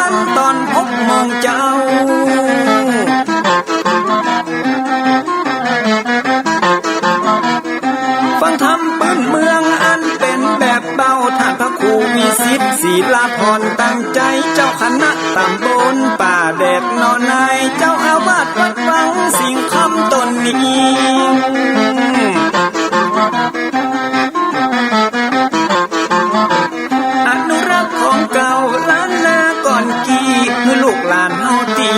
วันตอน6 โมงเจ้าฟังธรรมปืนเมืองอันเป็นแบบเบาท่านพระครูวิสิทธิ์ศีลาภรณ์ตั้งใจเจ้าคณะตำบลป่าแดดนอนในเจ้าอาวาสวัดวังสิงห์คำตนนี้อนุรักษ์ของเก่าล้านนาก่อนกี่คือลูกหลานเฮาตี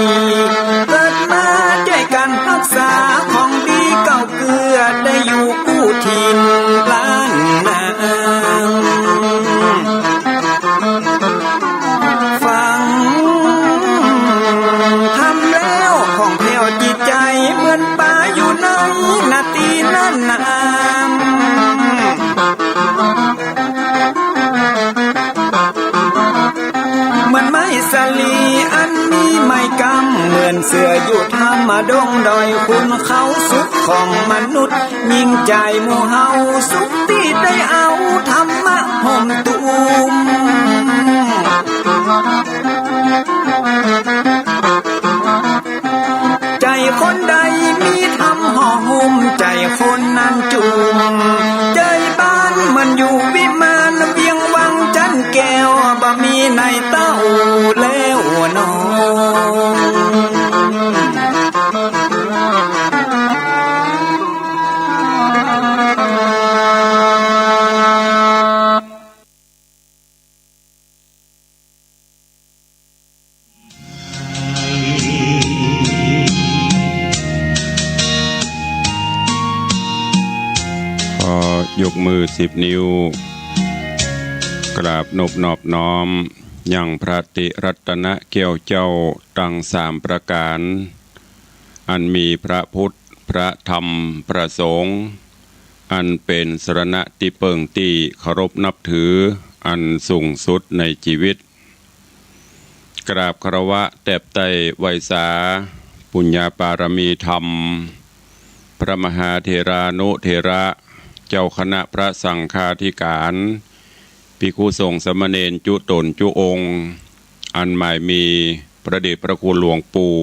เกิดมาด้วยกันรักษาของดีเก่าเกลือได้อยู่กู้ถิ่นล้านนาฟังทำแล้วของแผ่วจิตใจเหมือนป่าอยู่ในนาทีนั้นนามเหมือนไม้สลีอันมีไม้กำเหมือนเสืออยู่ธรรมดงดอยคุณเขาสุขของมนุษย์ยิ่งใจหมู่เฮาสุขที่ได้เอาธรรมะห่มตุ่มใจคนใดมีธรรมห่อหุ้มใจคนนั้นจุ่มใจบ้านมันอยู่วิมานเวียงวังจันแก้วบ่มีในเต้าแล้วน้ยกมือ10 นิ้วกราบนบนอบน้อมยังพระติรัตนเกี่ยวเจ้าตั้ง3 ประการอันมีพระพุทธพระธรรมพระสงฆ์อันเป็นสรณะที่เปิงที่เคารพนับถืออันสูงสุดในชีวิตกราบคารวะแตบไตไวยสาปุญญาปารมีธรรมพระมหาเถรานุเถระเจ้าคณะพระสังฆาธิการภิกษุสงฆ์สามเณรจุตนจุองค์อันหมายมีพระเดชพระคุณหลวงปู่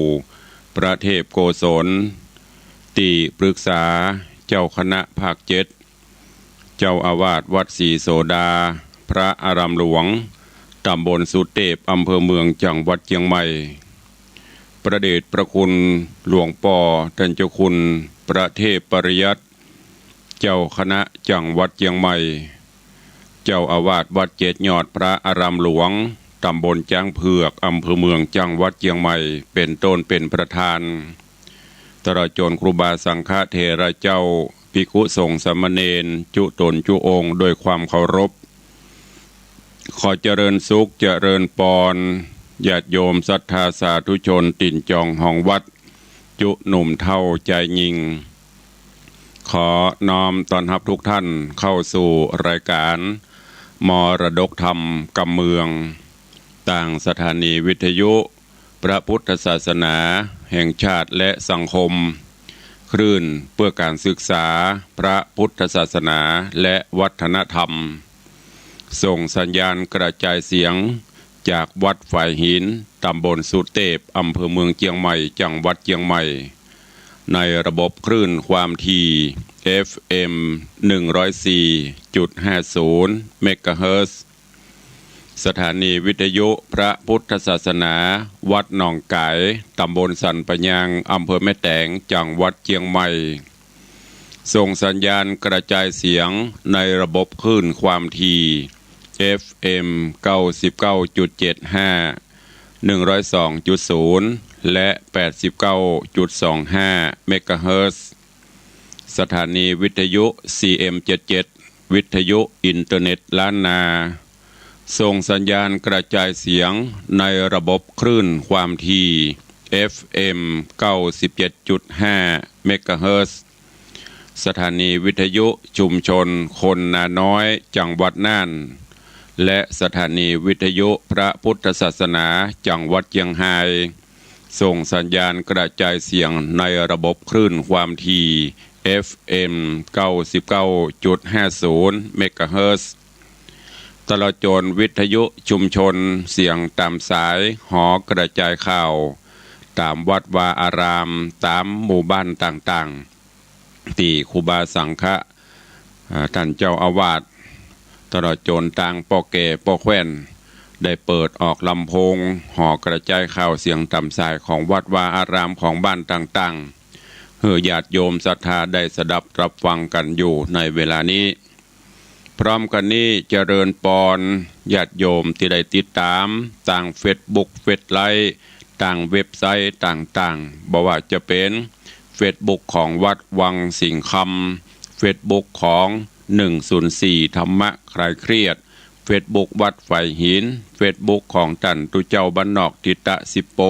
พระเทพโกศลติปรึกษาเจ้าคณะภาค7เจ้าอาวาสวัดศรีโสดาพระอารามหลวงตำบลสุเทพอำเภอเมืองจังหวัดเชียงใหม่พระเดชพระคุณหลวงป่อท่านเจ้าคุณพระเทพปริยัติเจ้าคณะจังหวัดเชียงใหม่เจ้าอาวาสวัดเจ็ดยอดพระอารามหลวงตำบลจ้างเผือกอำเภอเมืองจังหวัดเชียงใหม่เป็นต้นเป็นประธานตลอดจนครูบาสังฆเถระเจ้าภิกษุสงฆ์สามเณรจุตนจุองค์ด้วยความเคารพขอเจริญสุขเจริญปรญาติโยมศรัทธาสาธุชนติ่นจองห้องวัดจุหนุ่มเท่าใจยิงขอน้อมต้อนรับทุกท่านเข้าสู่รายการมรดกธรรมกำเมืองต่างสถานีวิทยุพระพุทธศาสนาแห่งชาติและสังคมคลื่นเพื่อการศึกษาพระพุทธศาสนาและวัฒนธรรมส่งสัญญาณกระจายเสียงจากวัดฝ่ายหินตำบลสุเทพอำเภอเมืองเชียงใหม่จังหวัดเชียงใหม่ในระบบคลื่นความถี่ FM 104.50 เมกะเฮิรตซ์สถานีวิทยุพระพุทธศาสนาวัดหนองไก่ตำบลสันปะยางอำเภอแม่แตงจังหวัดเชียงใหม่ส่งสัญญาณกระจายเสียงในระบบคลื่นความถี่ FM 99.75 102.0 และ 89.25 เมกะเฮิรตซ์สถานีวิทยุ CM77 วิทยุอินเทอร์เน็ตล้านนาส่งสัญญาณกระจายเสียงในระบบคลื่นความถี่ FM 97.5 เมกะเฮิรตซ์สถานีวิทยุชุมชนคนนาน้อยจังหวัดน่านและสถานีวิทยุพระพุทธศาสนาจังหวัดเชียงรายส่งสัญญาณกระจายเสียงในระบบคลื่นความถี่ FM 99.50 เมกะเฮิรตซ์ ตลอดจนวิทยุชุมชนเสียงตามสายหอกระจายข่าวตามวัดวาอารามตามหมู่บ้านต่างๆที่ครูบาสังฆะท่านเจ้าอาวาสตลอดจนต่างปอเกปอแควนได้เปิดออกลำโพงหอกระจายข่าวเสียงตามสายของวัดวาอารามของบ้านต่างๆเพื่อญาติโยมศรัทธาได้สดับรับฟังกันอยู่ในเวลานี้พร้อมกันนี้เจริญปอนญาติโยมที่ได้ติดตามต่างเฟซบุ๊กเฟซไลน์ต่างเว็บไซต์ต่างๆบอกว่าจะเป็นเฟซบุ๊กของวัดวังสิงห์คำเฟซบุ๊กของ104ธรรมะคลายเครียดเฟซบุ๊กวัดไฟหินเฟซบุ๊กของตันตุเจ้าบ้านนอกทิตะสิโป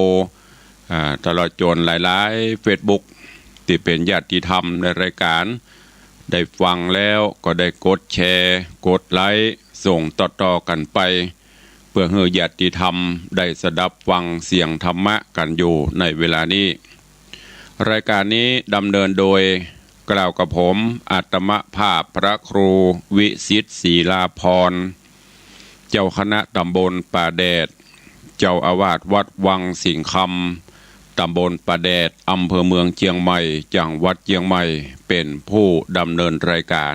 ตลอดจนหลายๆเฟซบุ๊กที่เป็นญาติธรรมในรายการได้ฟังแล้วก็ได้กดแชร์กดไลค์ส่งต่อๆกันไปเพื่อให้ญาติธรรมได้สดับฟังเสียงธรรมะกันอยู่ในเวลานี้รายการนี้ดำเนินโดยกล่าวกับผมอาตมภาพพระครูวิสิทธิ์ศรีลาภรณ์เจ้าคณะตำบลป่าแดดเจ้าอาวาสวัดวังสิงห์คำตำบลป่าแดดอำเภอเมืองเชียงใหม่จังหวัดเชียงใหม่เป็นผู้ดำเนินรายการ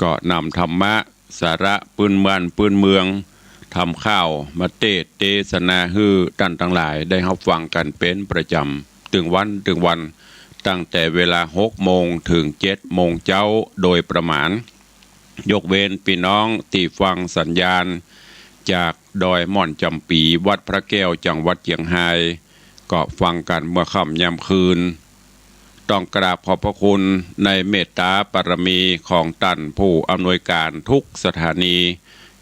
ก็นำธรรมะสาระปืนบ้านปืนเมืองทำข้าวมาเทศนาฮือท่านทั้งหลายได้รับฟังกันเป็นประจำถึงวันตั้งแต่เวลา6 โมงถึง7 โมงเช้าโดยประมาณยกเว้นพี่น้องที่ฟังสัญญาณจากดอยม่อนจำปีวัดพระแก้วจังหวัดเชียงรายก็ฟังกันเมื่อค่ำยามคืนต้องกราบขอบพระคุณในเมตตาปรมีของท่านผู้อำนวยการทุกสถานี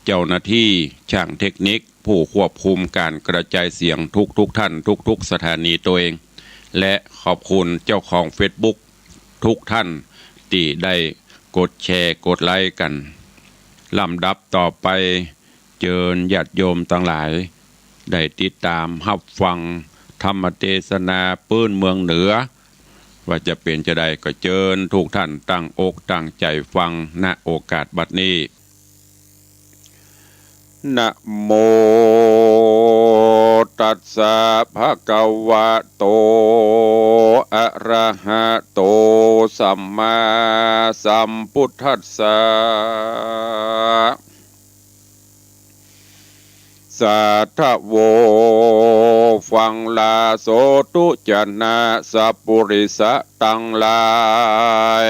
เจ้าหน้าที่ช่างเทคนิคผู้ควบคุมการกระจายเสียงทุกท่านทุกสถานีตัวเองและขอบคุณเจ้าของ Facebook ทุกท่านที่ได้กดแชร์กดไลค์กันลำดับต่อไปเชิญญาติโยมทั้งหลายได้ติดตามรับฟังธรรมเทศนาปื้นเมืองเหนือว่าจะเป็นจะได้ก็เชิญทุกท่านตั้งอกตั้งใจฟังณโอกาสบัดนี้นะโมตัสสะภะคะวะโตอะระหะโตสัมมาสัมพุทธัสสะสัทธโวฟังลาโสตุจนะสัพปุริสะตังลาย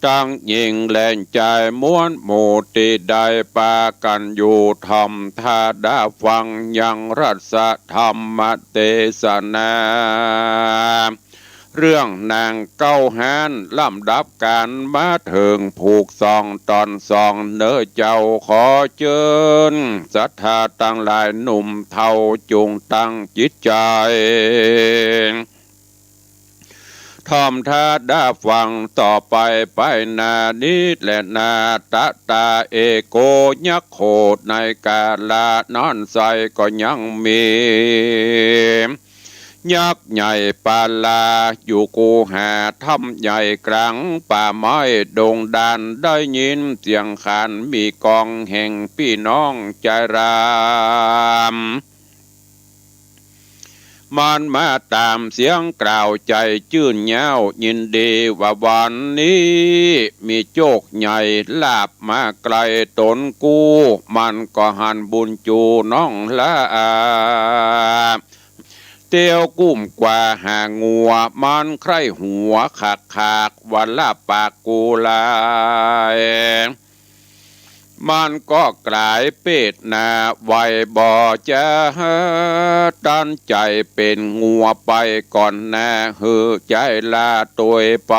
ตั้งยิงแหล่งใจม้วนหมู่ติได้ปากันอยู่ทำท่าดาฟังยังรัศธรรมเทศนาเรื่องนางเก้าหานลำดับการมาถึงผูกซองตอนซองเนื้อเจ้าขอเชิญศรัทธาตั้งหลายหนุ่มเท่าจุงตั้งจิตใจทอมท่าดาฟังต่อไปนานิและนาตะตาเอโกยักโคดในกาลานอนใสก็ยังมียักษ์ใหญ่ปาลาอยู่กูหาทำใหญ่กลางป่าไม้ดงดานได้ยินเสียงขานมีกองแห่งพี่น้องใจรามมันมาตามเสียงกล่าวใจชื่นเย้ายินดีว่าวันนี้มีโชคใหญ่ลาบมาไกลตนกูมันก็หันบุญจูน้องละเตียวกุ้มกว่าหางัวมันใครหัวขากวันละปากกูลายมันก็กลายเป็ดนาไวบ่จะตันใจเป็นงัวไปก่อนแน่หือใจลาตัวไป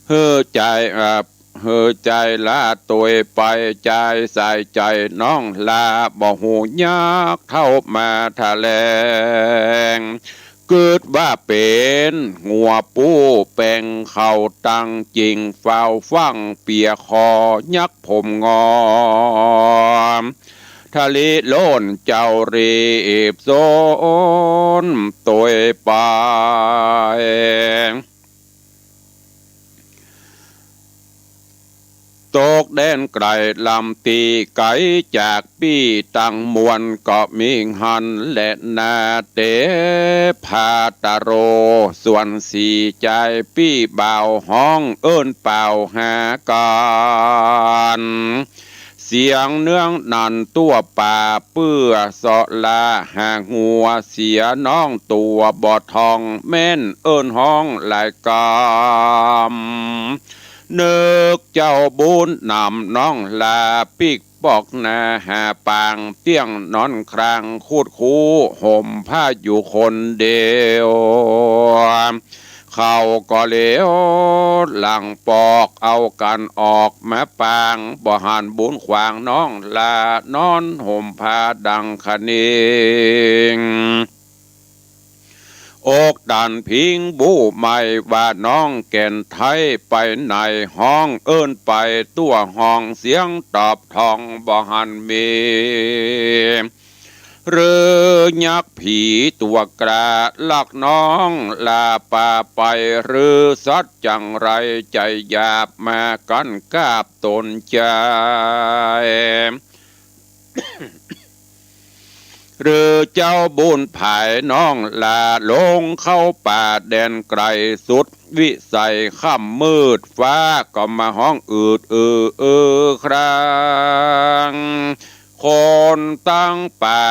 หือใจเฮอใจลาตัวไปใจใส่ใจน้องลาบ่หูยากเท่ามาทะเลงเกิดว่าเป็นงัวปูแปลงเข่าตั้งจริงเฝ้าฟังเปียคอยักผมงอมทะเลโลนเจ้ารีบโซนตัวไป ตกแดนไกลลำตีไกจากปี้ตั้งมวลก็มีหันและนาเตพาตาโรส่วนสีใจปี้เบาห้องเอิ้นเป่าหากันเสียงเนื้องนันตัวป่าเปื้อสอลาหางหัวเสียน้องตัวบอดทองแม่นเอิ้นห้องหลายกำนึกเจ้าบุญนำน้องลาปิกปอกนาหาปางเตี้ยงนอนครางคูดคูห่มผ้าอยู่คนเดียวเขาก็เลวหลังปอกเอากันออกมาปางบ่หันบุญขวางน้องลานอนห่มผ้าดังคะเนงอกดันพิงบูไม่ว่าน้องแก่นไทยไปในห้องเอิ้นไปตัวห้องเสียงตอบทองบ่หันมีหรือยักษ์ผีตัวกระลักน้องลาป่าไปหรือสัตว์จังไรใจหยาบมากันกาบตนใจหรือเจ้าบุญภายน้องลาลงเข้าป่าแดนไกลสุดวิสัยค่ำมืดฟ้าก็มาห้องอืดครางคนตั้งป่า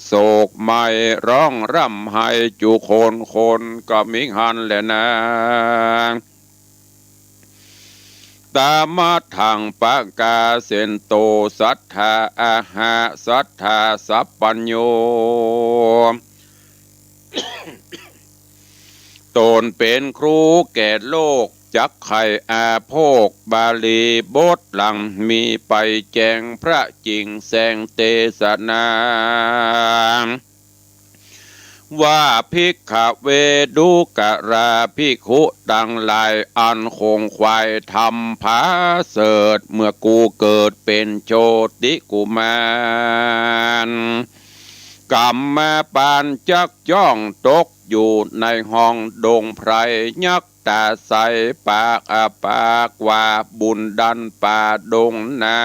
โศกไม่ร้องร่ำให้จุคนก็มิหันแหละนะตามาทางปากาเซนโตสัทธาอาหาสัทธาสัพปัญโยตนเป็นครูแก่โลกจักไข่อาโภคบาลีบทหลังมีไปแจงพระจริงแสงเตสนาว่าภิกขเวดุกะราภิกขุดังหลายอันคงควายทำผาเสดเมื่อกูเกิดเป็นโชติกุมารกรรมมาปานจักย่องตกอยู่ในห้องดงไพรยักตาใสปากปากว่าบุญดันป่าดงนา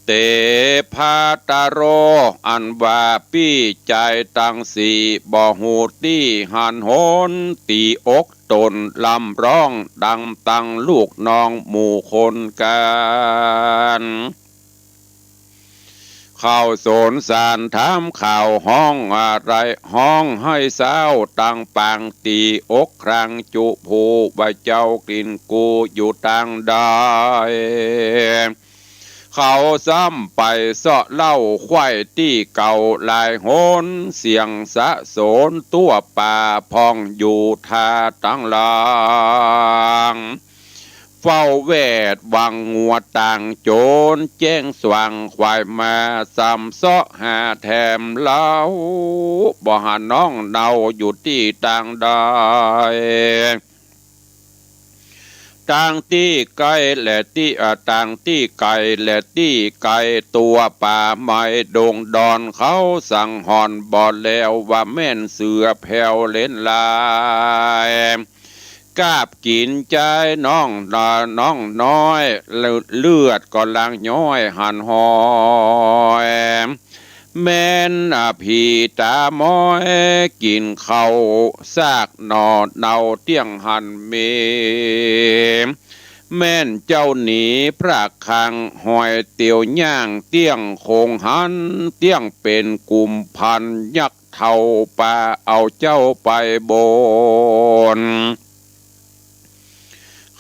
เตพาตาโรอันว่าปี้ใจตังสีบ่หูตี้หันโหนตีอกตนลำร้องดังตังลูกน้องหมู่คนกันเข้าโสนสารถามข่าวห้องอะไรห้องให้เศร้าตังปางตีอกครั้งจุผูว่าเจ้ากลิ่นกูอยู่ตังได้เขาซ้ำไปเสาะเล่าควายตี้เก่าลายโหนเสียงสะโสนตัวป่าพองอยู่ทาตั้งลางเฝ้าแวดวังงัวต่างโจรแจ้งสว่างควายมาซ้ำเสาะหาแถมเล่าบ่หาน้องเนาอยู่ที่ต่างได้ต่างที่ไกลและที่ต่างที่ไกลและที่ไกลตัวป่าไม้ดงดอนเขาสั่งหอนบ่อแล้วว่าแม่นเสือแผ่วเล่นลายกาบกินใจน้องน้อยเลือดก็ลังย้อยหันหอยแม่นพี่ตาม้อยกินข้าวซากหนอดเนาเตี้ยงหันเมแม่นเจ้าหนีพระคังหอยเตียวย่างเตี้ยงคงหันเตี้ยงเป็นกลุ่มพันยักษ์เท่าป่าเอาเจ้าไปบน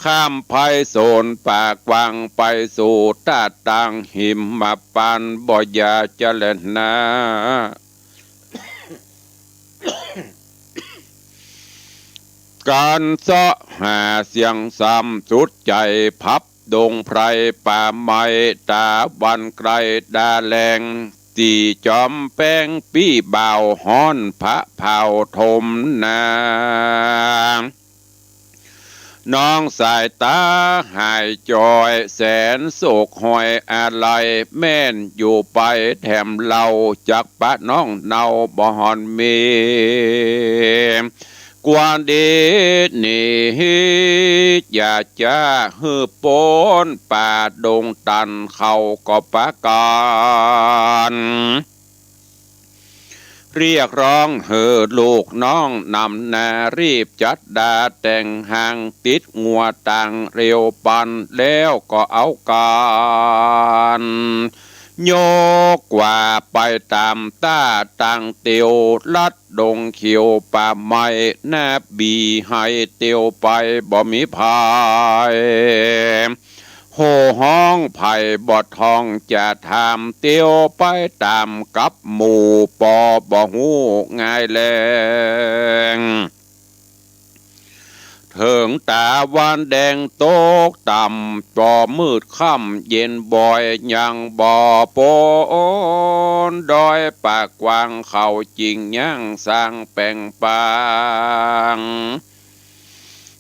ข้ามภัยโซนปากวังไปสู่ตาตังหิมมาปันบ่อยาเจริญนา การเสาะหาเสียงซ้ำสุดใจพับดงไพรป่าไม้ตาวันไกลดาแรงตีจอมแป้งปี้บ่าวฮ้อนพระเผาทมนาน้องสายตาหายจอยแสนโศกหอยอะไรแม่นอยู่ไปแถมเราจากปะน้องเนาบ่หอนเม กวนเดชนี่อย่าจะฮือปนป่าดงตันเขาก็ปะการเรียกร้องเห่อลูกน้องนำนารีบจัดดาแต่งหางติดงัวต่างเร็วปันแล้วก็เอาการโยกกว่าไปตามต้าต่างเตียวลัดดงเขียวป่าไม้แนบบีให้เตียวไปบ่มีพายโห่ห้องไผ่บอดทองจะทำเตียวไปตามกับหมู่ปอบ่หูง่ายแรงเถิงตาวันแดงโตกต่ำบ่มืดค่ำเย็นบ่อยยังบ่ปนดอยปากกวางเขาจริงยังสร้างแป่งปาง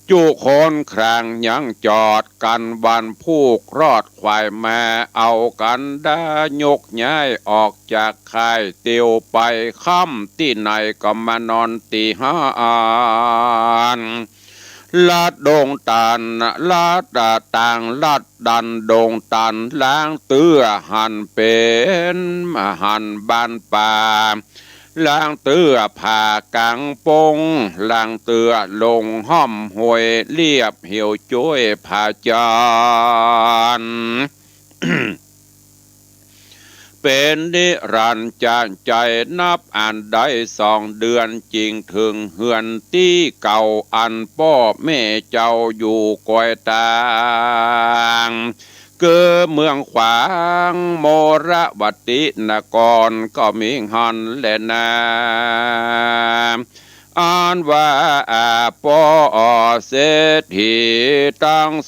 จุคนครางยังจอดกันวันผูกรอดควายมาเอากันได้ยกย้ายออกจากค่ายเตียวไปค่ำที่ไหนก็มานอนตีห้านลาดดงตันลาดต่างลาดดันดงตันล้างเตื้อหันเป็นหันบ้านป่าล้างเตื้อผ่ากังปงล้างเตื้อลงห้อมห้วยเรียบเหี่ยวจ้วยผ่าจาน เป็นนิรันดร์จานใจนับอ่านได้2 เดือนจริงถึงเฮือนที่เก่าอันพ่อแม่เจ้าอยู่ก้อยตางเกือเมืองขวางโมระวัตินกรก็มีหันและนาอ่านว่าปอเศรษฐีตั้ง2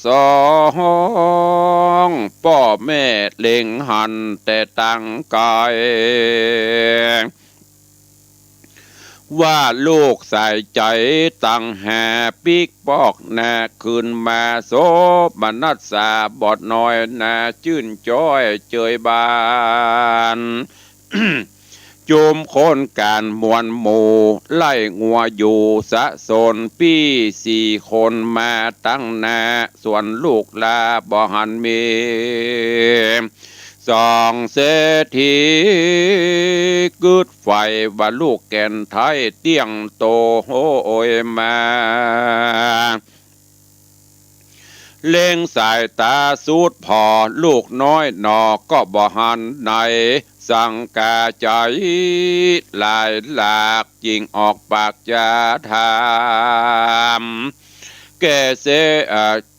พ่อแม่เล็งหันแต่ตั้งกายว่าลูกใส่ใจตั้งแห่ปิกปอกนาคืนมาโซบนัสสาบอดน้อยนาชื่นจ้อยเจยบาน จุมคนการมวลหมู่ไล่งัวอยู่สะสนปี้4 คนมาตั้งนาส่วนลูกลาบ่หันมี2 เศรษฐีกึดไฟว่าลูกแก่นไทยเตี้ยงโตโหยมาเล่งสายตาสูดพอลูกน้อยนอก็บ่หันในสังกาใจหลายหลากจริงออกปากจะถามแก่เส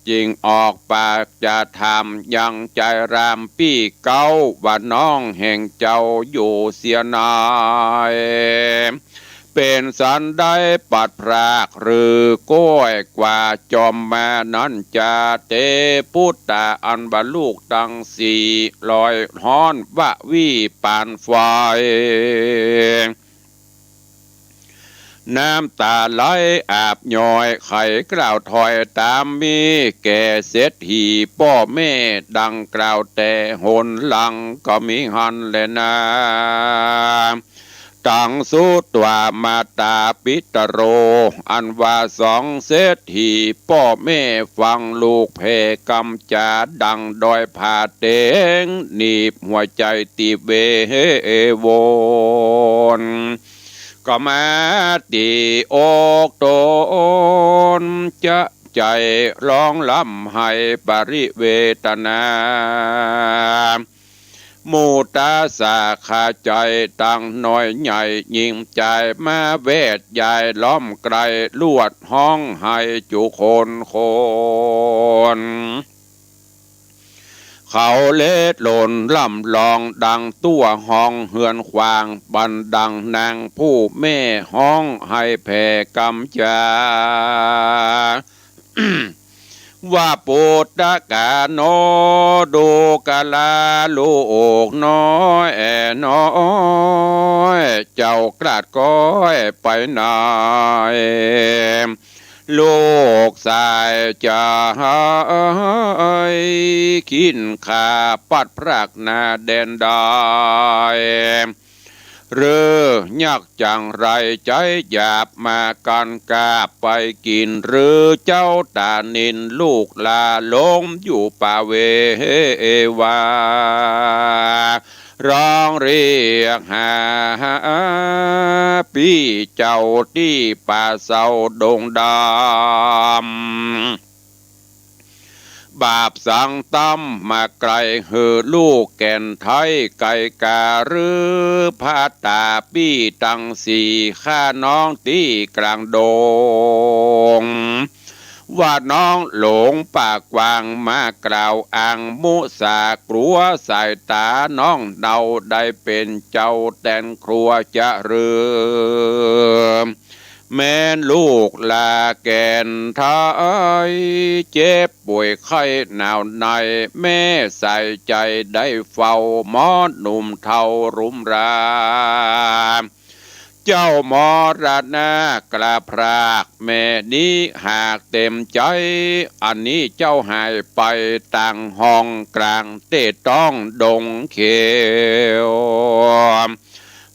จริงออกปากจะทำยังใจรามปี้เก้าว่าน้องแห่งเจ้าอยู่เสียนายเป็นสันได้ปัดพรากหรือก้อยกว่าจอมมานั้นจะเตพุตตาอันบาลูกดัง400ฮ้อนวะวีปานไฟน้ำตาไหลอาบย้อยไข่กล่าวถอยตามมีแก่เศรษฐีพ่อแม่ดังกล่าวแต่หนหลังก็มีหันแลนะตังสุตวามาตาปิตโรอันว่า2 เศรษฐีพ่อแม่ฟังลูกเพกำจาดังดอยผาเตงหนีบหัวใจตีเวโวนก็มาตีอกตนจะใจร้องลำให้ปริเวทนามูตาสาขาใจตั้งน้อยใหญ่ยิ่งใจมาเวทใหญ่ล้อมไกลลวดห้องให้จุคนเขาเล็ดหล่นล่ำลองดังตัวห้องเฮือนควางบันดังนางผู้แม่ห้องให้แผ่กำจา ว่าปุตตะกาโนดูกาลาลูกน้อยน้อยเจ้ากราดก้อยไปไหนลูกสายจะหายขินขาปัดพรากนาแดนได้ เรือยักจังไรใจหยาบมากันกาไปกินหรือเจ้าตานินลูกลาลงอยู่ป่าเววาร้องเรียกหาพี่เจ้าที่ป่าเศร้าดงดำบาปสังตั้มมาไกลเหือลูกแก่นไทยไก่กาหรือพาตาปี้ตังสีข้าน้องตีกลางโดงว่าน้องหลงปากวางมากล่าวอ่างมุสากลัวสายตาน้องเดาได้เป็นเจ้าแตนครัวจะเรือแม่ลูกลาแก่นไทยเจ็บป่วยไข้หนาวในแม่ใส่ใจได้เฝ้ามอดหนุ่มเทารุมราเจ้ามรณะกระพรากแม่นี้หากเต็มใจอันนี้เจ้าหายไปต่างห้องกลางเตะต้องดงเขียว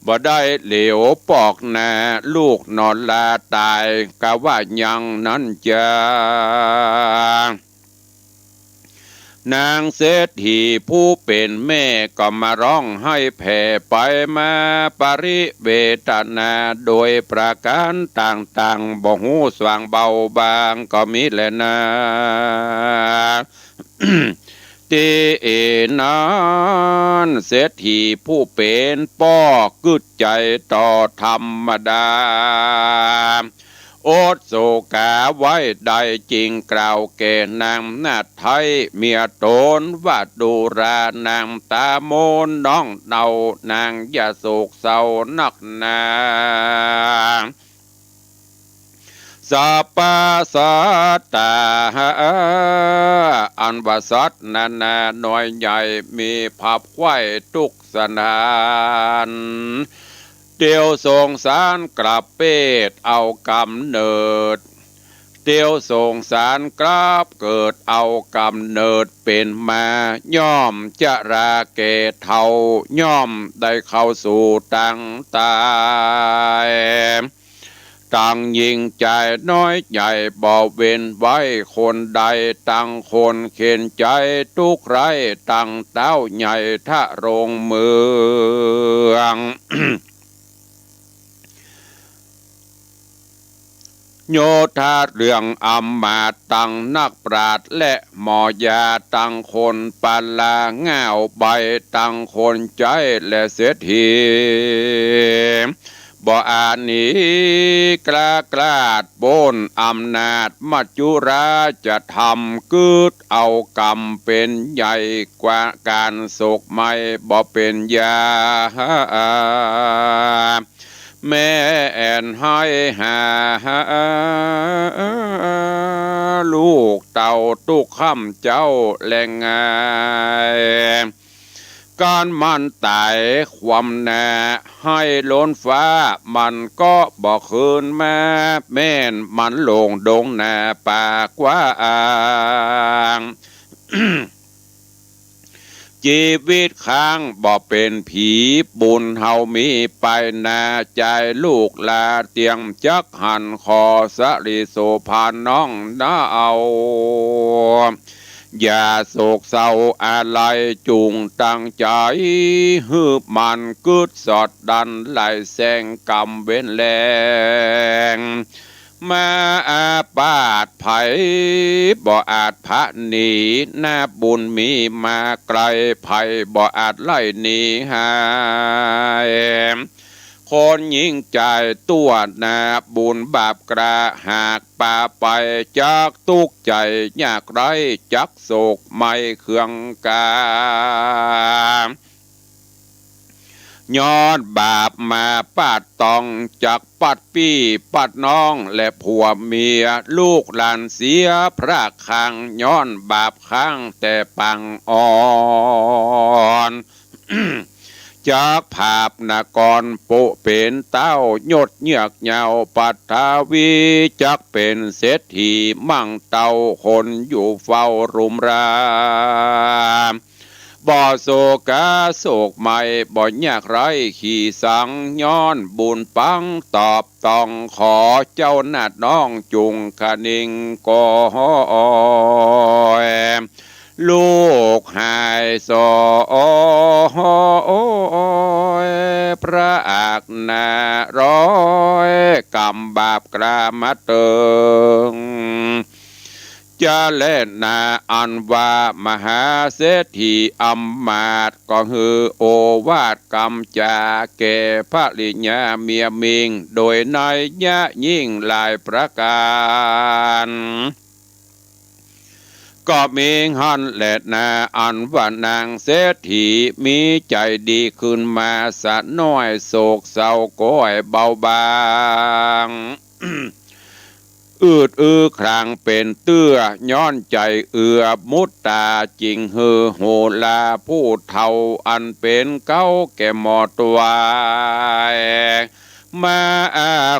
บ่ได้เหลียวปอกหน้าลูกนอนลาตายกะว่ายังนั้นจะนางเศรษฐีผู้เป็นแม่ก็มาร้องให้แผ่ไปมาปริเวทนาโดยประการต่างๆบ่หูสว่างเบาบางก็มีแลนะตีเอนั้นเศรษฐีผู้เป็นป้อกึดใจต่อธรรมดาโอดโศกาไว้ได้จริงกล่าวแก่นางนาไทยเมียตนว่าดูรานางตาโมนน้องเนานางอย่าโศกเศร้านักนาสัพพสัตตาอันว่าสัตว์นานาหน่อยใหญ่มีภัพไข้ทุกสนานเตียวส่งสารกลับเปตเอากำเนิดเตียวส่งสารกลับเกิดเอากำเนิดเป็นมาย่อมจะราเกเท่าย่อมได้เข้าสู่ตังตายตั้งยิงใจน้อยใหญ่บ่เว้นไว้คนใดตั้งคนเข็นใจทุกไรตั้งเต้าใหญ่ทะโรงเมือง โยธาเรื่องอำมาตย์ตั้งนักปราชญ์และหมอยาตั้งคนปาลาเงาใบตั้งคนใจและเศรษฐีบ่อาจหนีกล้าดบนอำนาจมัจจุราจะทำกึดเอากรรมเป็นใหญ่กว่าการโศกไม่บ่เป็นยาแม่แอนให้หาลูกเต่าตุกข้ำเจ้าแรงงายการมันตายความแน่ให้ล้นฟ้ามันก็บอกคืนแม่แม่นมันลงดงแน่ปากว่าอ่าง ชีวิตค้างบ่เป็นผีบุญเฮามีไปนาใจลูกลาเตียงจักหันคอสริโสพานน้องน้าเอาอย่าโศกเศร้าอะไรจุงตั้งใจฮืบมันกึดสอดดันไหลแสงกำเว้นแรงมาอาปาดไผบ่อาจพระหนีหน้าบุญมีมาไกลไผบ่อาจไล่หนีหายคนยิ่งใจตัวนาบุญบาปกระหากป่าไปจากทุกใจยากไรจักโศกไม่เคืองกาย้อนบาปมาปาดตองจากปัดปี้ปัดน้องและผัวเมียลูกหลานเสียพระคังย้อนบาปค้างแต่ปังอ่อน จากภาพนกรโปเป็นเต้ายดเหยือกเหยาปัทาวีจักเป็นเศรษฐีมั่งเต้าคนอยู่เฝ้ารุมรา บ่โศกาโศกใหม่บ่ยากไรขี่สังย้อนบุญปังตอบต้องขอเจ้านาดน้องจุงคณิงก็ลูกหายสอยพระอักนาร้อยกำบาปกรามาเติงจะเล่นนาอันว่ามหาเศรษฐีอำมาตย์ก็ฮือโอวาทกำจาแก่พระลิญาเมียมิงโดยในยะยิ่งหลายประการก็มีหันและนาอันว่านางเศรษฐีมีใจดีขึ้นมาสะน้อยโศกเศร้าก้อยเบาบางครางเป็นเตื้อย้อนใจมุตตาจริงฮือโหลาผู้เท่าอันเป็นเก้าแก่หมอตัวมา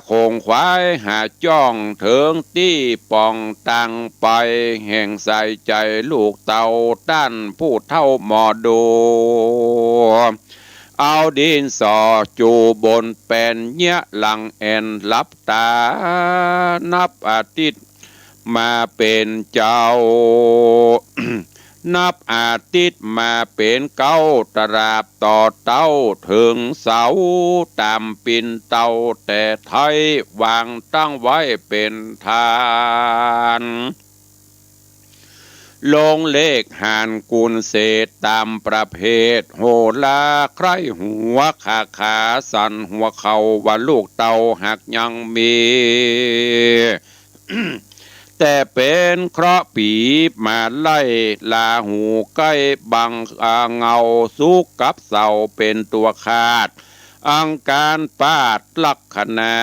คงควายหาจ้องเถิงตี้ป่องตังไปแห่งใส่ใจลูกเต่าด้านผู้เท่าหมอดูเอาดินสอจูบนเป็นเยะหลังแอนลับตานับอาทิตย์มาเป็นเจ้า นับอาทิตย์มาเป็นเก้าตราบต่อเต้าถึงเสาตามปินเต้าแต่ไทยวางตั้งไว้เป็นทานลงเลขหานกุลเศษตามประเภทโหลาใครหัวขาสันหัวเขาว่าลูกเต่าหักยังมี แต่เป็นเคราะห์ปีมาไล่ลาหูใกล้บังเงาสุกกับเสาเป็นตัวขาดอังการปาดลักษณะ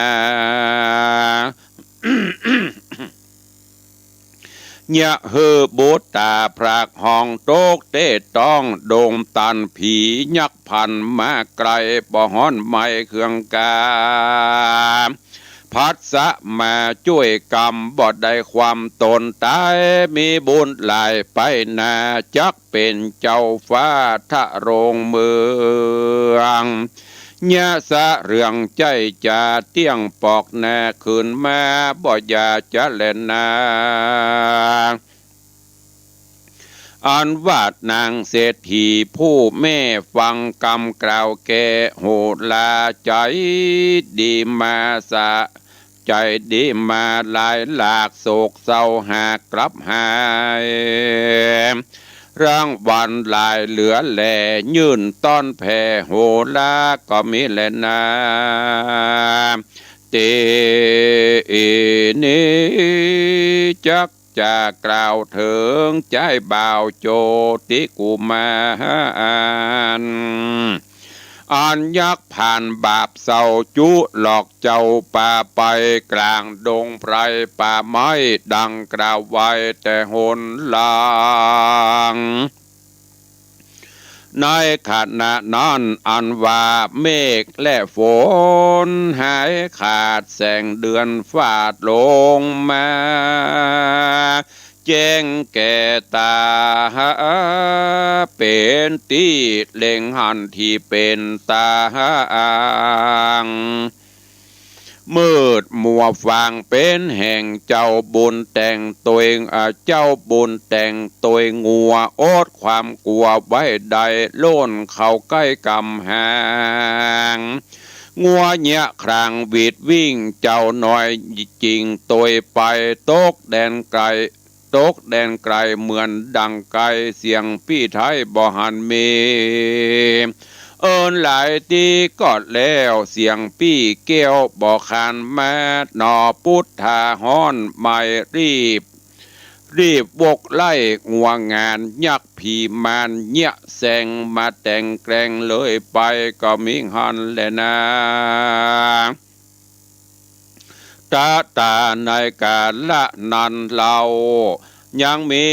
ยะเฮอโบตาพรากห้องโตกเต้ต้องโดมตันผียักพันมาไกลบ่ฮ้อนไม่เครื่องกาพัดสะมาช่วยกรรมบ่ได้ความตนตายมีบุญหลายไปนาจักเป็นเจ้าฟ้าทะโรงเมืองยะสะเรื่องใจจะเตี้ยงปอกแน่คืนมาบ่อยาจะเล่นนาอันวาดนางเศรษฐีผู้แม่ฟังกรรมกล่าวแก่โหลาใจดีมาสะใจดีมาหลายหลากโศกเศร้าหากกลับหายรางวัลหลายเหลือแหล่ยื่นต้อนแผ่โหลาก็มีแลนาเตนี้จักจะกล่าวถึงใจบ่าวโจติกุมารอันยักผ่านบาปเศร้าจุหลอกเจ้าป่าไปกลางดงไพรป่าไม้ดังกล่าวไว้แต่หนลางในขณะนั้นอันว่าเมฆและฝนหายขาดแสงเดือนฟาดลงมาแจ้งแก่ตาเป็นที่เล็งหันที่เป็นตามืดมัวฟางเป็นแห่งเจ้าบุญแต่งตัวเองเจ้าบุญแต่งตัวงัวโอดความกลัวไว้ใดโล่นเข้าใกล้กำหางงัวเนี้ยครางวีดวิ่งเจ้าหน่อยจริงตัวไปตกแดนไกลเหมือนดังไกลเสียงพี่ไทยบ่หันมีเอินหลายตีกอดแล้วเสียงปี้เกี้ยวบ่คานแม่นอพุทธาฮ้อนไม่รีบวกไล่งัวงานยักผีมานเนี้ยแสงมาแต่งแกล้งเลยไปก็มิหันแลนะตาในกาละนันเรายังมี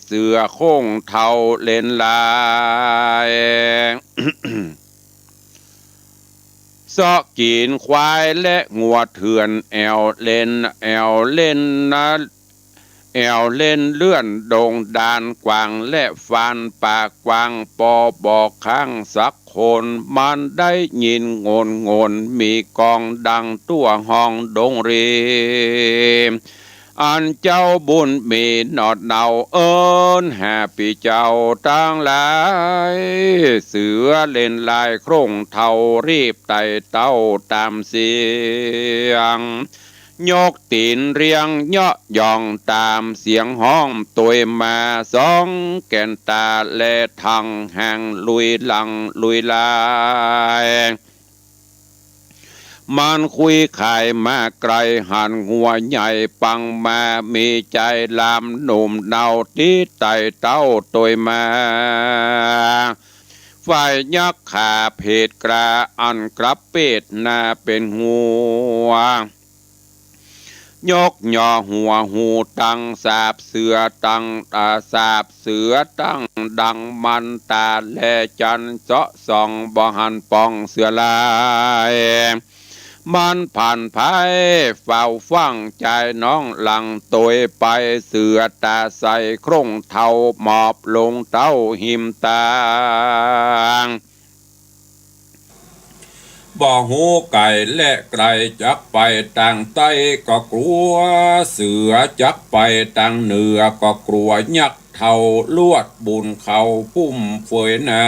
เสือโค้งเท่าเล่นลายซอกกินควายและงัวเถื่อนแอวเล่นนะแอ แอวเล่นเลื่อนโด่งดานกวางและฟันปากกวางปอบอกข้างสักคนมันได้ยินงนมีกองดังตัวห้องดงเรอันเจ้าบุญมีหนอดเนาเอิญแห่ปีเจ้าตั้งหลายเสือเล่นลายโครงเท่ารีบไต่เต้าตามเสียงยกตีนเรียงเยาะย่องตามเสียงห้องตัวมาสองแก่นตาและทางแห่งลุยหลังลุยลายมันคุยขายมาไกลหันหัวใหญ่ปังมามีใจลามหนุ่มเนาที่ไต่เต้าตัวมาฝ่ายยักษ์ขาเพดกระอันกระเป็ดนาเป็นหัวยกย่อหัวหูตังสาบเสือตังตาสาบเสือตังดังมันตาแลจันเจาะส่องบ่หันปองเสือลายมันผ่านภัยเฝ้าฟังใจน้องหลังตัวไปเสือตาใสโครงเท่าหมอบลงเต้าหิมตางบ่หูไก่และไก่จักไปต่างใต้ก็กลัวเสือจักไปต่างเหนือก็กลัวยักษ์เท่าลวดบุญเขาพุ่มเฟยนา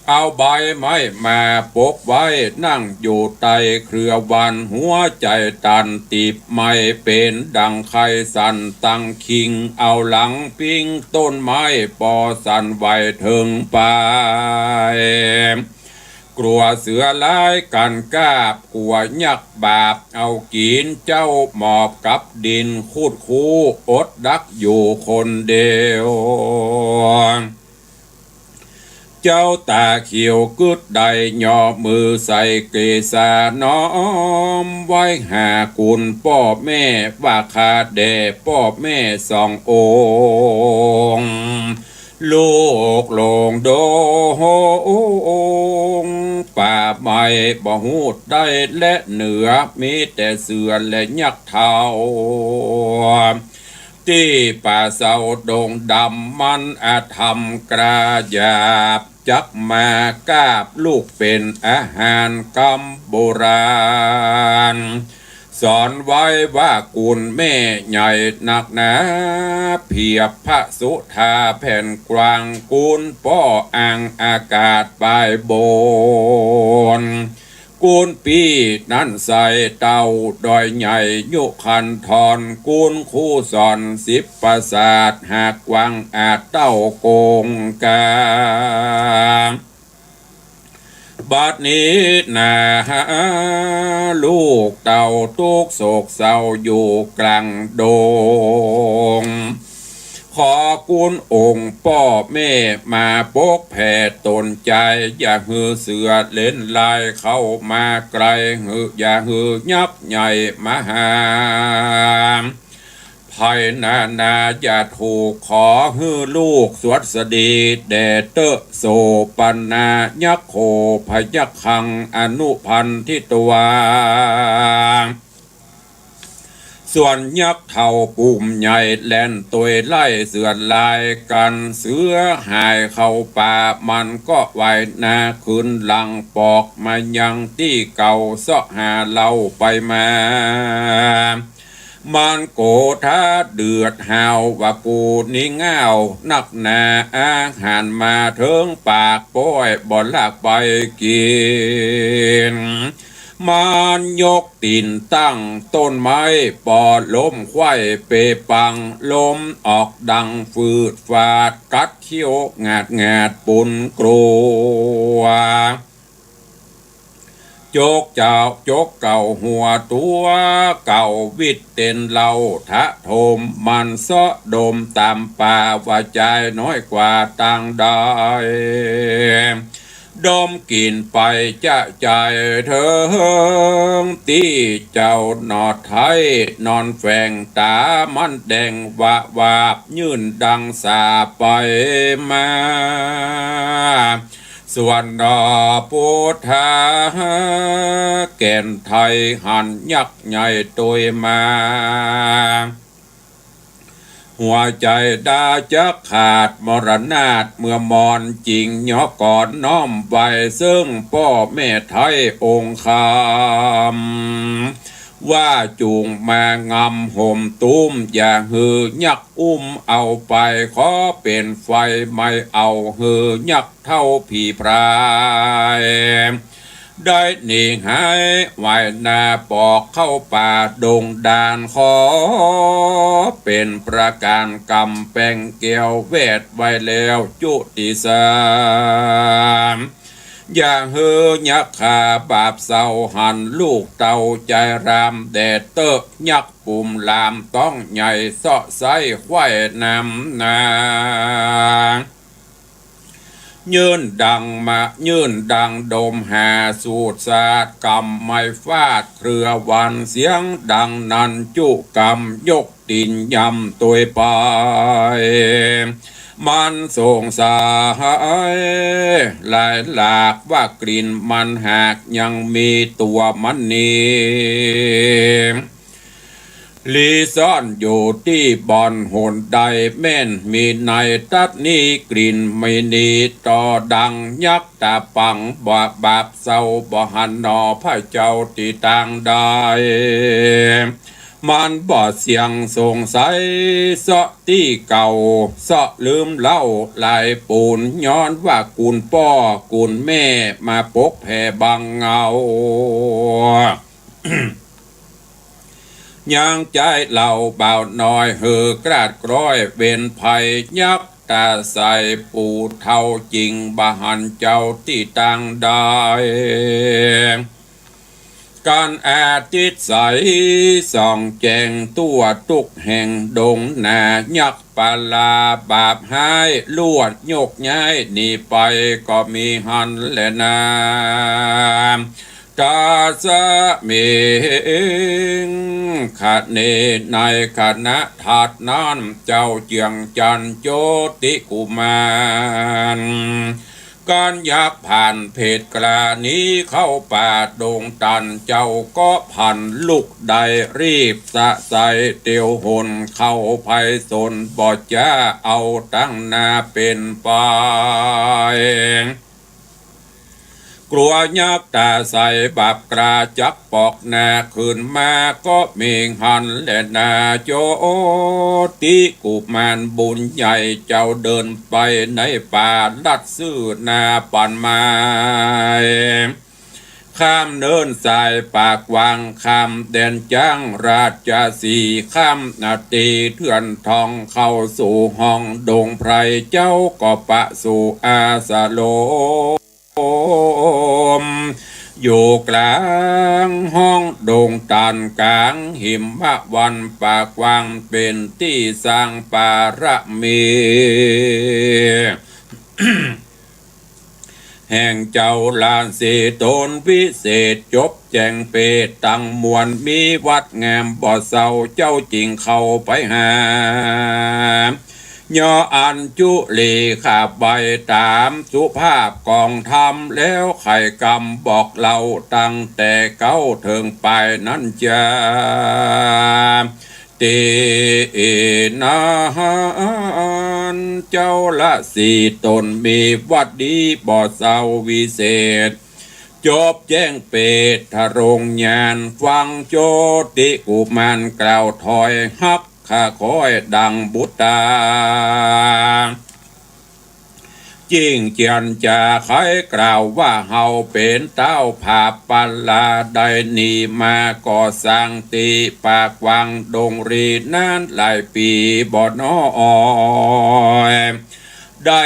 เอาใบไม้มาปกไว้นั่งอยู่ใต้เครือวันหัวใจตันตีบไม่เป็นดังไข่สันตั้งคิงเอาหลังปิ้งต้นไม้ปอสันไว้ถึงไปกลัวเสือลายกันกาบกลัวยักษ์บาปเอากินเจ้าหมอบกับดินคูดคูอดดักอยู่คนเดียวเจ้าตาเขียวกึดใดย่อมือใส่เกศาน้อมไว้หากุลพ่อแม่ว่าขาดแด่พ่อแม่สององค์ลูกหลงโดงป่าไม้บ่หูดได้และเหนือมีแต่เสือและยักษ์เทาที่ป่าเศร้าดงดำมันอาธรรมกระยาบจักมากาบลูกเป็นอาหารกำโบราณสอนไว้ว่ากุลแม่ใหญ่หนักหนาเพียบพระสุธาแผ่นกวางกุลป้ออ่างอากาศปลายโบนกุลปีนั่นใส่เต้าดอยใหญ่ยุคันทอนกุลคู่สอนสิบประสาทหากวังอาจเต้าโกงกาบัดนี้นาลูกเต่าทุกโศกเศร้าอยู่กลางโดงขอกุลองค์พ่อแม่มาปกแผ่ตนใจอย่าหือเสือเล่นลายเข้ามาไกลอย่าหือยับใหญ่มหาภัยนาอย่าถูกขอฮือลูกสวัสดีแด่เตอโสปันนายักโคพยักขังอนุพันธิตวาส่วนยักษ์เท่าปุ่มใหญ่แล่นตัวไล่เสือลายกันเสือหายเข้าป่ามันก็ไว้นาคืนหลังปอกมายังที่เก่าเสาะหาเล่าไปมามันโกธาเดือดหาวว่ากูนี่เงานักหนาอาหารมาเถิงปากป้อยบ่ลากไปกินมันยกตีนตั้งต้นไม้ปอดล้มควายเปปังล้มออกดังฟืดฟาดกัดเขี้ยวงาดปุ่นกลัวโจกเจ้าโจกเก่าหัวตัวเก่าวิดเต็นเหล่าทะโทมมันซะดมตามป่าว่าใจน้อยกว่าต่างได้ดมกินไปจะใจเถิงที่เจ้านอดไทยนอนแฝงตามันแดงวะวาบยื่นดังสาไปมา ส่วนดอพุทธาแก่นไทยหันยักษ์ใหญ่ตุยมาหัวใจดาจะขาดมรณาตเมื่อมอนจริงย่อก่อนน้อมไว้ซึ่งพ่อแม่ไทยองค์คำว่าจูงมางำห่มตุ้มอย่าหือยักอุ้มเอาไปขอเป็นไฟไม่เอาหือยักเท่าผีพรายได้หนีหายไว้นาปอกเข้าป่าดงดานขอเป็นประการกรรมแปงเกี่ยวเวทไว้แล้วจุติสามอย่าเฮือยักขาบาปเศร้าหันลูกเต่าใจรามแดดเตอะยักปุ่มลามต้องใหญ่เสาะไส้ควายนำนายืนดังมายืนดังดมหาสูตรศาสตร์กรรมไม่ฟาดเครือวันเสียงดังนันจุกรรมยกดินยำตัวไปมันส่งสายหลายหลากว่ากลิ่นมันหากยังมีตัวมันนี่ลีซ่อนอยู่ที่บอนหนใดแม่นมีในตัดนี้กลิ่นไม่นีต่อดังยักษ์ตาปังบาปเศร้าบ่หันนอพระเจ้าที่ต่างได้มันบ่เสียงสงสัยเสาะที่เก่าเสาะลืมเล่าลายปูนย้อนว่ากุนพ่อกุนแม่มาปกแผ่บังเงา ยังใจเหล่าเบาน้อยเหือกราดกร้อยเวนภัยยักษ์ตาใสปูเท่าจริงบาหันเจ้าที่ต่างได้การอาทิตย์ใสส่องแจงตัวทุกแห่งดงนายักษ์ปลาบาปหายลวดยกย้ายหนีไปก็มีหันและนาตาสะเมงขัดเนในคณะถัดนั้นเจ้าเจียงจันโจติกุมารการอยากผ่านเพศกลานี้เข้าป่าดงตันเจ้าก็พันลุกใดรีบสะใสเตียวหนเข้าภัยสนบ่จะเอาตั้งนาเป็นไปกลัวยักษ์ตาใสบาปกราจักปอกนาขึ้นมาก็เมงหันและนาโจติกุมารบุญใหญ่เจ้าเดินไปในป่าลัดซื่อนาปันไม้ข้ามเนินสายปากวางข้ามแดนจ้างราชสีข้ามนาตีเถื่อนทองเข้าสู่ห้องดงไพรเจ้าก็ปะสู่อาสาโลอยู่กลางห้องดงตันกลางหิมะวันปากวางเป็นที่สร้างปาระมี แห่งเจ้าลานสีตนวิเศษจบแจงเปตตั้งมวลมีวัดงามบ่อเศร้าเจ้าจริงเข้าไปหายออันจุลีขาบใบตามสุภาพกองทำแล้วไข่กำบอกเราตั้งแต่เก้าถึงไปนั้นจะตีนาเจ้าละสี่ตนมีวัดดีบ่อเศร้าวิเศษจบแจ้งเปตทะรงญาณฟังโจติกุมารกล่าวถอยฮักข้าคอยดังบุตตาจิ้งเจียนจะใครกล่าวว่าเฮาเป็นเต้าผาปัลลาได้หนีมาก่อสร้างตีปากวังดงรีนานหลายปีบ่น้อยได้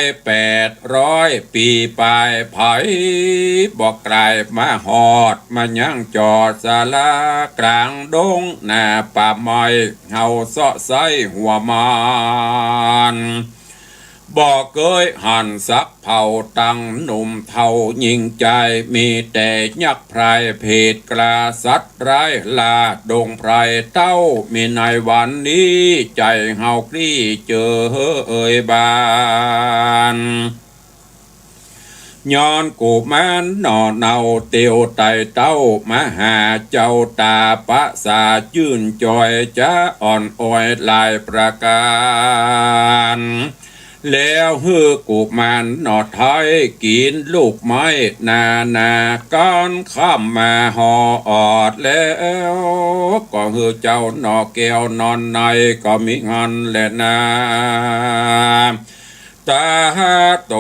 800 ปีปลายไผ่บอกไกลมาหอดมายังจอดศาลากลางดงหน้าป่าไม้เฮาเสาะไส้หัวมานบอกเคยหันสักเผาตั้งหนุ่มเท่ายิงใจมีแต่ยักษ์ไพรเพศกลาสัตว์ร้ายลาดงไพรเต้ามีในวันนี้ใจเฮากรี้เจอเอ่ยบาน ย้อนกูมันหน่อเนาเตียวไตเต้ามหาเจ้าตาปะสาจื่นจอยจะอ่อนอ้อยลายประการแล้วฮือกูมันหน่อไทยกินลูกไม้นาก้อนข้ามมาหอออดแล้วก็ฮือเจ้าหน่อแก้วนอนในก็มีงอนแหละนาตาโต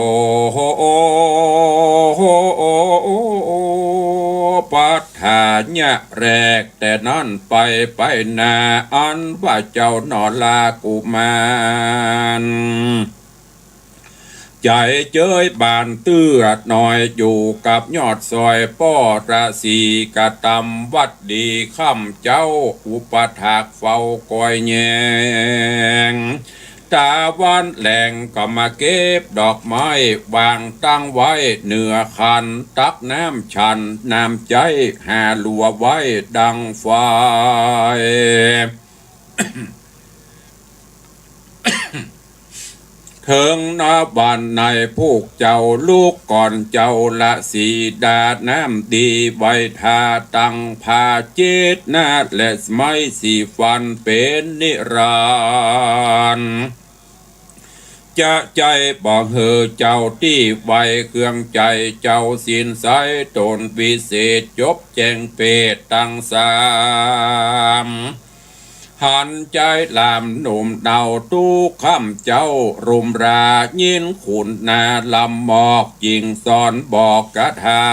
ปัฏฐานะแรกแต่นั่นไปนาอันว่าเจ้าหนอลากุมารใจเจ้ยบานเตื้อหน่อยอยู่กับยอดซอยป้อราศีกะตำวัดดีค่ำเจ้าอุปถากเฝ้าคอยแยงตาวันแหลงก็มาเก็บดอกไม้วางตั้งไว้เหนือคันตักน้ำชันน้ำใจหาลัวไว้ดังไฟ เถิงนาบันในพวกเจ้าลูกก่อนเจ้าละสีดาน้ำดีไว้ทาตั้งพาเจตนาและไม้สีฟันเป็นนิรันดร์จะใจบอกเฮอเจ้าที่ไว้เครื่องใจเจ้าสินใสตนวิเศษจบแจงเปตตั้งสามหันใจลามหนุ่มเดาตู้ข้ามเจ้ารุมรายินขุนนาลำหมอกยิงสอนบอกกะทา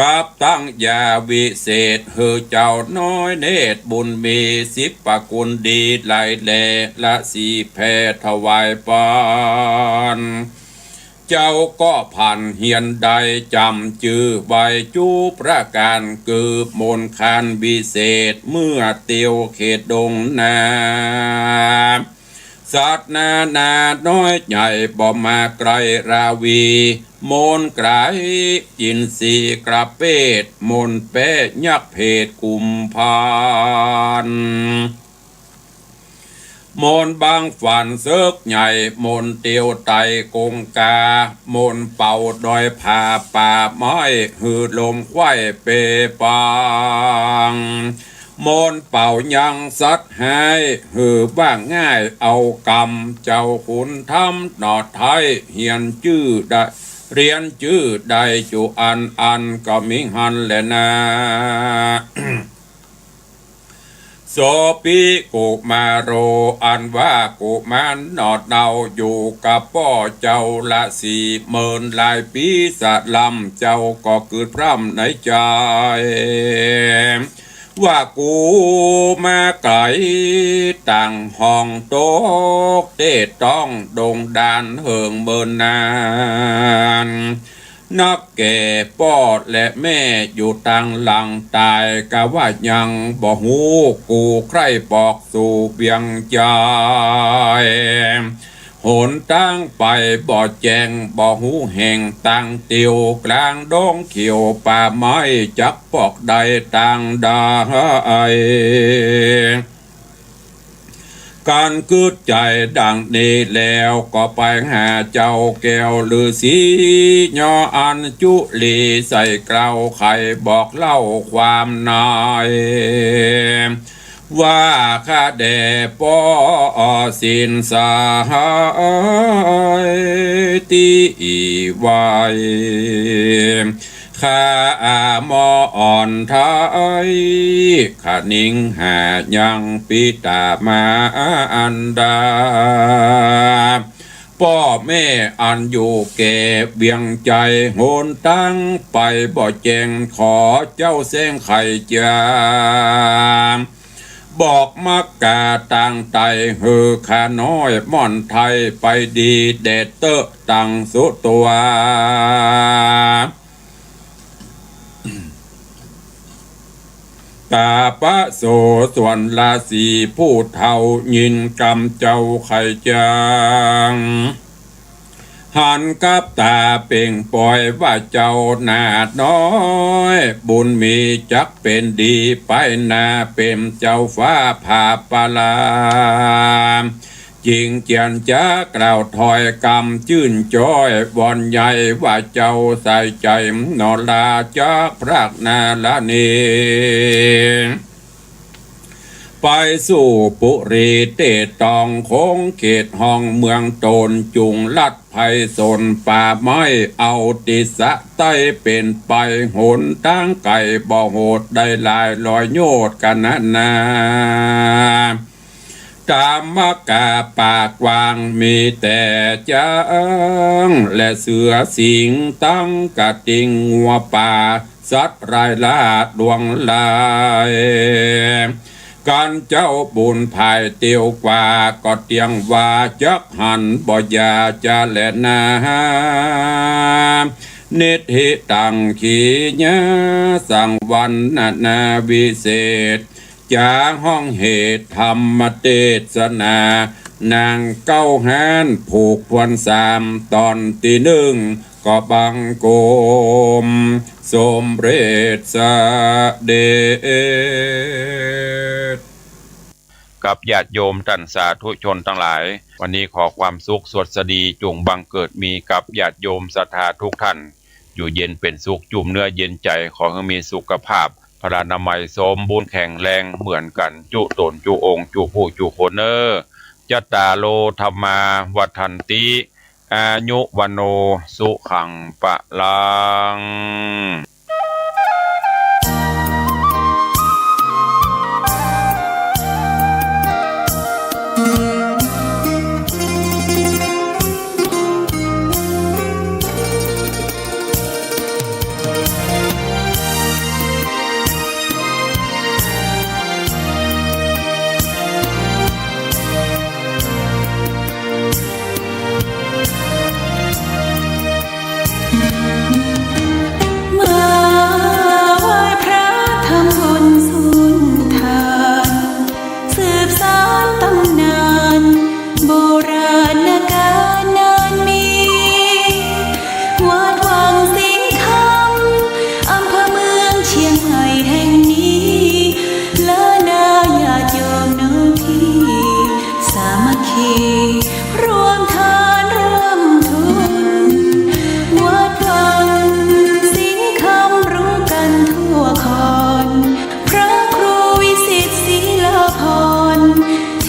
กับตั้งยาวิเศษเฮอเจ้าน้อยเนตรบุญมีสิบปกุลดีไหลแลละสีแพทวายปานเจ้าก็ผ่านเฮียนใดจำจือใบจูประการเกือบมนคานวิเศษเมื่อเตียวเขตดงนาสัตว์นาน้อยใหญ่บ่มาไกลราวีมนไกรจินสีกระเปดมนเปะยักเพศกุมพานมนบางฝันเซึกใหญ่มนเตียวไตกงกามนเป่าดอยผาป่าไม้หืดลมควายเปปางมนเป่ายังสัตหายหือบ้างง่ายเอากรรมเจ้าขุนทำหนอดไทยเฮียนชื่อได้เรียนชื่อได้จุอันก็มิหันแหละนะ โสปิกุมาโรอันว่ากุมารนอดเดาอยู่กับพ่อเจ้าละสี่หมื่นหลายปีสะลำเจ้าก็เกิดพร่ำในใจว่ากูมาไกลต่างห้องโต๊ะเต้ต้องดงดานเหิงเบินนานนักแก่ปอดและแม่อยู่ต่างหลังตายกะว่ายังบ่หูกูใครบอกสู่เบียงใจหนตั้งไปบ่แจงบ่หูแห่งตั้งเตียวกลางดงเขียวป่าไม้จักปอกใดต่างดาการกึดใจดังนี้แล้วก็ไปหาเจ้าแก้วฤาษียออันจุลีใส่เกลาไข่บอกเล่าความนายว่าข้าแด่ป้อสินสายตีไว้ข้าหมออ่อนไทยข้านิ่งหายังปิตามาอันดาพ่อแม่อันอยู่แก่เบียงใจโหนตั้งไปบ่แจงขอเจ้าแสงไข่จามบอกมักกาต่างไตเฮือขาน้อยม่อนไทยไปดีเดดเตอตังสุตัวตาปะโสส่วนราศีผู้เท่ายินกำเจ้าไข่จางหันกับตาเป่งปล่อยว่าเจ้านาดน้อยบุญมีจักเป็นดีไปนาเป็นเจ้าฟ้าผ่าปลา จิงเจียนจ้ากล่าวถอยกำชื่นจอยวอนใหญ่ว่าเจ้าใส่ใจนอลาจากพระนาละเนไปสู่ปุรีเตตองคงเขตห้องเมืองโตนจุงลัดภัยสนป่าไม้เอาติสะใต้เป็นไปหนตั้งไก่บ่โหดได้ลายลอยโยดกันนาตามมกาปากวางมีแต่จังและเสือสิงตั้งกะติงงัวป่าสัตว์รายลาดดวงลายการเจ้าบุญภายเตียวกว่าก็เตียงว่าจักหันบ่ยาจะแลนานิธิตังขีญาสังวันนาวิเศษจาห้องเหตุธรรมเทศนานางเก้าหานผูกพวนสามตอนที่หนึ่งก็บังโกมสมเร็จสเดชกับญาติโยมท่านสาธุชนทั้งหลายวันนี้ขอความสุขสวัสดีจงบังเกิดมีกับญาติโยมศรัทธาทุกท่านอยู่เย็นเป็นสุขจุ่มเนื้อเย็นใจขอให้มีสุขภาพพลานามัยสมบูรณ์แข็งแรงเหมือนกันจุตนจุองค์จุผู้จุคนเนอจัตตาโลธรรมาวัฏันติอายุวโนสุขังปะลัง